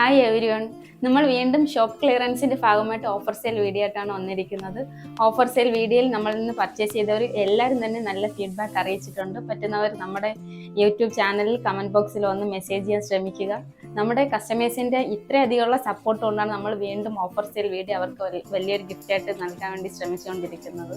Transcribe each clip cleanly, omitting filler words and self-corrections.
Hi every one. നമ്മൾ വീണ്ടും shop ക്ലിയറൻസിന്റെ ഭാഗമായിട്ട് ഓഫർ സെയിൽ വീഡിയോ ആയിട്ടാണ് വന്നിരിക്കുന്നത്. ഓഫർ സെയിൽ വീഡിയോയിൽ നമ്മളിൽ നിന്ന് പർച്ചേസ് ചെയ്തവർ എല്ലാവരും തന്നെ നല്ല ഫീഡ്ബാക്ക് അറിയിച്ചിട്ടുണ്ട്. പറ്റുന്നവർ നമ്മുടെ യൂട്യൂബ് ചാനലിൽ കമൻറ്റ് ബോക്സിൽ വന്ന് മെസ്സേജ് ചെയ്യാൻ ശ്രമിക്കുക. നമ്മുടെ കസ്റ്റമേഴ്സിൻ്റെ ഇത്രയധികമുള്ള സപ്പോർട്ട് കൊണ്ടാണ് നമ്മൾ വീണ്ടും ഓഫർ സെയിൽ വീഡിയോ അവർക്ക് വലിയൊരു ഗിഫ്റ്റായിട്ട് നൽകാൻ വേണ്ടി ശ്രമിച്ചുകൊണ്ടിരിക്കുന്നത്.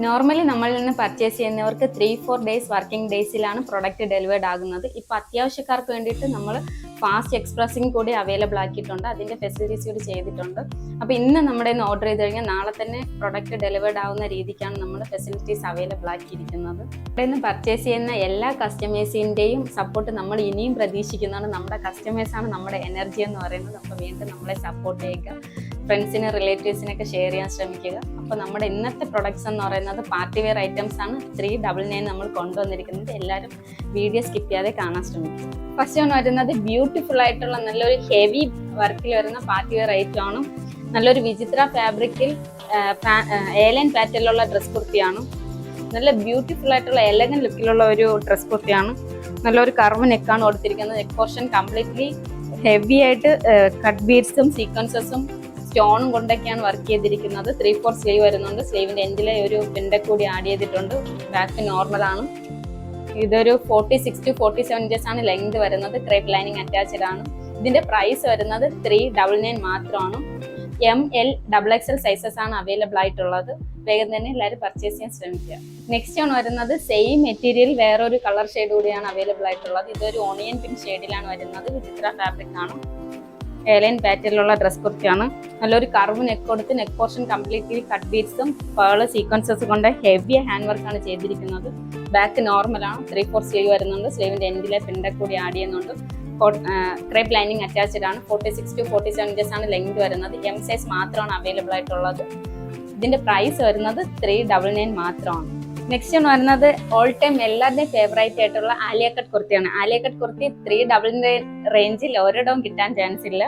നോർമലി നമ്മളിൽ നിന്ന് പർച്ചേസ് ചെയ്യുന്നവർക്ക് 3-4 ഡേയ്സ് വർക്കിംഗ് ഡേയ്സിലാണ് പ്രൊഡക്റ്റ് ഡെലിവേർഡ് ആകുന്നത്. ഇപ്പോൾ അത്യാവശ്യക്കാർക്ക് വേണ്ടിയിട്ട് നമ്മൾ ഫാസ്റ്റ് എക്സ്പ്രസിംഗ് കൂടി അവൈലബിൾ ആക്കിയിട്ടുണ്ട്. അതിൻ്റെ ഫെസിലിറ്റീസ് കൂടി ചെയ്തിട്ടുണ്ട്. അപ്പോൾ ഇന്ന് നമ്മുടെ ഇന്ന് ഓർഡർ ചെയ്ത് കഴിഞ്ഞാൽ നാളെ തന്നെ പ്രൊഡക്റ്റ് ഡെലിവേർഡ് ആവുന്ന രീതിക്കാണ് നമ്മൾ ഫെസിലിറ്റീസ് അവൈലബിൾ ആക്കിയിരിക്കുന്നത്. ഇവിടെ നിന്ന് പർച്ചേസ് ചെയ്യുന്ന എല്ലാ കസ്റ്റമേഴ്സിൻ്റെയും സപ്പോർട്ട് നമ്മൾ ഇനിയും പ്രതീക്ഷിക്കുന്നതാണ്. നമ്മുടെ കസ്റ്റമേഴ്സാണ് നമ്മുടെ എനർജി എന്ന് പറയുന്നത്. അപ്പോൾ വീണ്ടും നമ്മളെ സപ്പോർട്ട് ചെയ്യുക, ഫ്രണ്ട്സിന് റിലേറ്റീവ്സിനൊക്കെ ഷെയർ ചെയ്യാൻ ശ്രമിക്കുക. അപ്പോൾ നമ്മുടെ ഇന്നത്തെ പ്രൊഡക്ട്സ് എന്ന് പറയുന്നത് പാർട്ടി വെയർ ഐറ്റംസ് ആണ്. 399 നമ്മൾ കൊണ്ടുവന്നിരിക്കുന്നത്. എല്ലാവരും വീഡിയോ സ്കിപ്പ് ചെയ്യാതെ കാണാൻ ശ്രമിക്കുക. ഫസ്റ്റ് ഒന്ന് വരുന്നത് ബ്യൂട്ടിഫുൾ ആയിട്ടുള്ള നല്ലൊരു ഹെവി വർക്കിൽ വരുന്ന പാർട്ടി വെയർ ഐറ്റം ആണ്. നല്ലൊരു വിചിത്ര ഫാബ്രിക്കിൽ ഏലൻ പാറ്റേണിലുള്ള ഡ്രസ് കുർത്തിയാണ്. നല്ല ബ്യൂട്ടിഫുൾ ആയിട്ടുള്ള എലഗൻ ലുക്കിലുള്ള ഒരു ഡ്രസ് കുർത്തിയാണ്. നല്ലൊരു കർവ് നെക്കാണ് കൊടുത്തിരിക്കുന്നത്. നെക്ക് പോർഷൻ കംപ്ലീറ്റ്ലി ഹെവി ആയിട്ട് കട്ട് ബീഡ്സും സീക്വൻസസും സ്റ്റോണും കൊണ്ടൊക്കെയാണ് വർക്ക് ചെയ്തിരിക്കുന്നത്. 3/4 സ്ലീവ് വരുന്നുണ്ട്. സ്ലീവിന്റെ എൻഡിലെ ഒരു പ്രിന്റ് കൂടി ആഡ് ചെയ്തിട്ടുണ്ട്. ബാക്ക് നോർമലാണ്. ഇതൊരു 46 to 47 ഇഞ്ചസ് ആണ് ലെങ്ത് വരുന്നത്. ക്രേപ്പ് ലൈനിങ് അറ്റാച്ച്ഡ് ആണ്. ഇതിന്റെ പ്രൈസ് വരുന്നത് 399 മാത്രമാണ്. ML XXL സൈസസ് ആണ് അവൈലബിൾ ആയിട്ടുള്ളത്. വേഗം തന്നെ എല്ലാവരും പർച്ചേസ് ചെയ്യാൻ ശ്രമിക്കുക. നെക്സ്റ്റ് ആണ് വരുന്നത് സെയിം മെറ്റീരിയൽ വേറൊരു കളർ ഷെയ്ഡ് കൂടിയാണ് അവൈലബിൾ ആയിട്ടുള്ളത്. ഇതൊരു ഓണിയൻ പിങ്ക് ഷെയ്ഡിലാണ് വരുന്നത്. വിചിത്ര ഫാബ്രിക് ആണ്. ഏലൈൻ പാറ്റേണിലുള്ള ഡ്രസ് കുർത്തിയാണ്. നല്ലൊരു കർവ് നെക്ക് കൊടുത്ത് നെക്ക് പോർഷൻ കംപ്ലീറ്റ്ലി കട്ട് ബീഡ്സും പേള് സീക്വൻസസ് കൊണ്ട് ഹെവി ഹാൻഡ് വർക്കാണ് ചെയ്തിരിക്കുന്നത്. ബാക്ക് നോർമലാണ്. 3/4 സ്ലീവ് വരുന്നുണ്ട്. സ്ലീവിന്റെ എൻഡിലെ പ്രിന്റ് കൂടി ആഡ് ചെയ്യുന്നുണ്ട്. ക്രേപ്പ് ലൈനിങ് അറ്റാച്ച്ഡ് ആണ്. 46 to 47 ഇഞ്ചസ് ആണ് ലെങ്ത് വരുന്നത്. M സൈസ് മാത്രമാണ് അവൈലബിൾ ആയിട്ടുള്ളത്. ഇതിന്റെ പ്രൈസ് വരുന്നത് 399 മാത്രമാണ്. നെക്സ്റ്റ് എന്ന് പറയുന്നത് ഓൾ ടൈം എല്ലാവരുടെയും ഫേവറേറ്റ് ആയിട്ടുള്ള ആലിയ കട്ട് കുർത്തിയാണ്. ആലിയ കട്ട് കുർത്തി 399 റേഞ്ചിൽ ഒരിടവും കിട്ടാൻ ചാൻസ് ഇല്ല.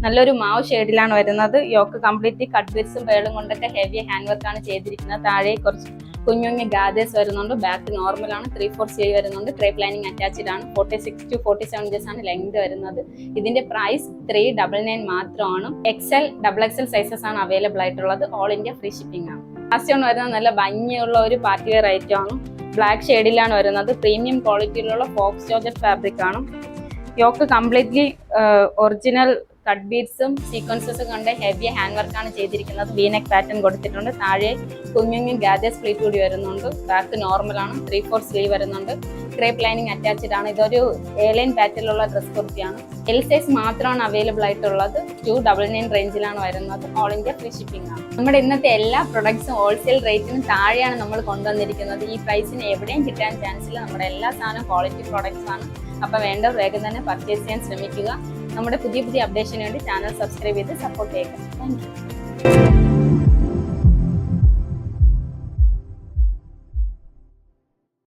നല്ലൊരു മാവ് ഷെയ്ഡിലാണ് വരുന്നത്. യോക്ക് കംപ്ലീറ്റ്ലി കട്ട് ബീഡ്സും പേളും കൊണ്ടൊക്കെ ഹെവി ഹാൻഡ് വർക്കാണ് ചെയ്തിരിക്കുന്നത്. താഴെ കുറച്ച് കുഞ്ഞു ഗാദേഴ്സ് വരുന്നുണ്ട്. ബാക്ക് നോർമലാണ്. 3/4 സ്ലീവ് വരുന്നുണ്ട്. ക്രേപ്പ് ലൈനിങ് അറ്റാച്ച്ഡ് ആണ്. 46 to 47 ഇഞ്ചസ് ആണ് ലെങ്ത് വരുന്നത്. ഇതിന്റെ പ്രൈസ് 399 മാത്രമാണ്. XXL സൈസസ് ആണ് അവൈലബിൾ ആയിട്ടുള്ളത്. ഓൾ ഇന്ത്യ ഫ്രീ ഷിപ്പിംഗ് ആണ്. ലാസ്റ്റ് ആണ് വരുന്നത് നല്ല ഭംഗിയുള്ള ഒരു പാർട്ടി വെയർ ഐറ്റം ആണ്. ബ്ലാക്ക് ഷെയ്ഡിലാണ് വരുന്നത്. പ്രീമിയം ക്വാളിറ്റിയിലുള്ള ഫോക്സ് ജോർജറ്റ് ഫാബ്രിക് ആണ്. യോക്ക് കംപ്ലീറ്റ്ലി ഒറിജിനൽ കട്ട് ബീഡ്സും സീക്വൻസസും കൊണ്ട് ഹെവി ഹാൻഡ് വർക്കാണ് ചെയ്തിരിക്കുന്നത്. വീനെക്ക് പാറ്റേൺ കൊടുത്തിട്ടുണ്ട്. താഴെ കുഞ്ഞു ഗാദേഴ്സ് പ്ലീറ്റ് കൂടി വരുന്നുണ്ട്. ബാക്ക് നോർമലാണ്. 3/4 സ്ലീവ് വരുന്നുണ്ട്. ക്രേപ്പ് ലൈനിങ് അറ്റാച്ച്ഡ് ആണ്. ഇതൊരു ഏലൈൻ പാറ്റേണിലുള്ള ഡ്രസ് കുർത്തിയാണ്. L സൈസ് മാത്രമാണ് അവൈലബിൾ ആയിട്ടുള്ളത്. 299 റേഞ്ചിലാണ് വരുന്നത്. ഓൾ ഇന്ത്യ ഫ്രീ ഷിപ്പിംഗ് ആണ്. നമ്മുടെ ഇന്നത്തെ എല്ലാ പ്രൊഡക്ട്സും ഹോൾസെയിൽ റേറ്റിന് താഴെയാണ് നമ്മൾ കൊണ്ടുവന്നിരിക്കുന്നത്. ഈ പ്രൈസിന് എവിടെയും കിട്ടാൻ ചാൻസ് ഇല്ല. നമ്മുടെ എല്ലാ സാധനവും ക്വാളിറ്റി പ്രൊഡക്ട്സ് ആണ്. അപ്പോൾ വേണ്ടവർ വേഗം തന്നെ പർച്ചേസ് ചെയ്യാൻ ശ്രമിക്കുക. നമ്മുടെ പുതിയ അപ്ഡേഷന് വേണ്ടി ചാനൽ സബ്സ്ക്രൈബ് ചെയ്ത് സപ്പോർട്ട് ചെയ്യുക. Thank you.